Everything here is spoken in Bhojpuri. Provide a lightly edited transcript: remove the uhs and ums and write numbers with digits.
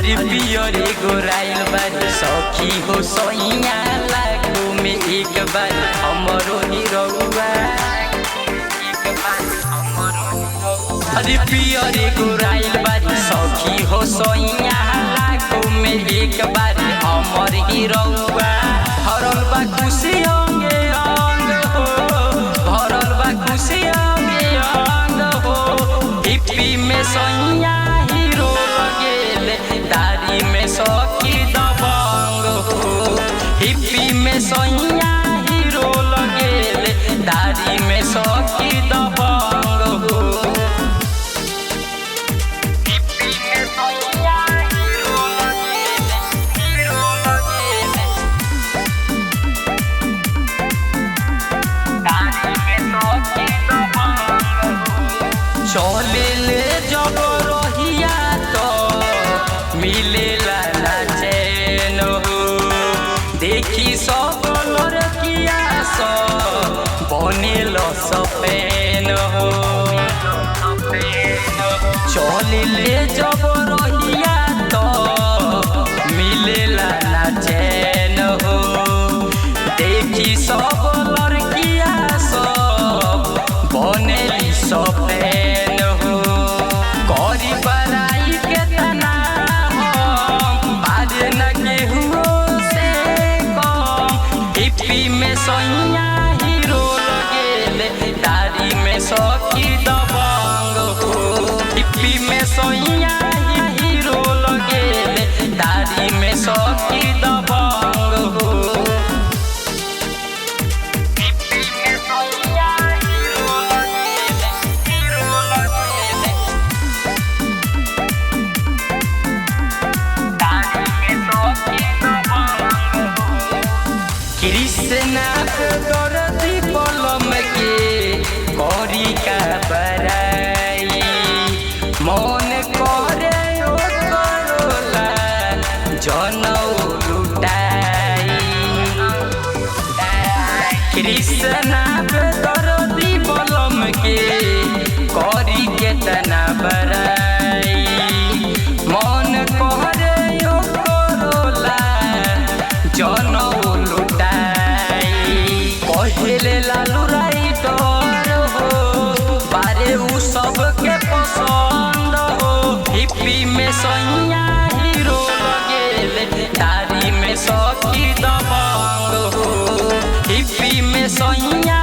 अरे पियरे गोराइल बारी सखी हो सैया लागू में एक बार हमरो हिरौआ। अरे पियरे गोराइल बारी सखी हो सैया लागू में एक बार हमर हिरौआ। भरल बा खुशी अंगे अंग हो, भरल बा खुशी अंगे अंग हो। हिप्पी में सैया हीरो लगेले, दाढ़ी में सखी दबंग हो। हिप्पी में सैया हीरो लगेले, दाढ़ी में सखी दबंग हो। हिप्पी में सैया हीरो लगेले, हीरो लगेले, दाढ़ी में सखी दबंग हो। चले ले जब रहिया तो मिलेला ना चैन हो। देखी सब लड़किया सब बनेल सफेन हो। चले ले जब रहिया तो मिलेला ना चैन हो। देखी सब लड़किया सब बनेली सफेन हो। करी बड़ाई के तना हम बाजे न केहू से कम। हिप्पी में सैया हीरो लगेले, दाढ़ी में सखी दबंग हो। हिप्पी में सैया हीरो लगेले, दाढ़ी में सखी दबंग हो। हिप्पी में सैया हीरो लगेले, हीरो लगेले, दाढ़ी में सखी दबंग हो। कृष्णा के दर्दी कलम के करी का बड़ाई, मन करे ओ करोला जनऊ लुटाई। कृष्णा के दर्दी कलम के करी केतना बड़ाई, मन करे ओ करोला जनऊ लुटाई। पहले लालू राइटर हो, बारे उ सबके पसंद हो। हिप्पी में सैया हीरो लगेले, दाढ़ी में सखी दबंग हो। हिप्पी में सैया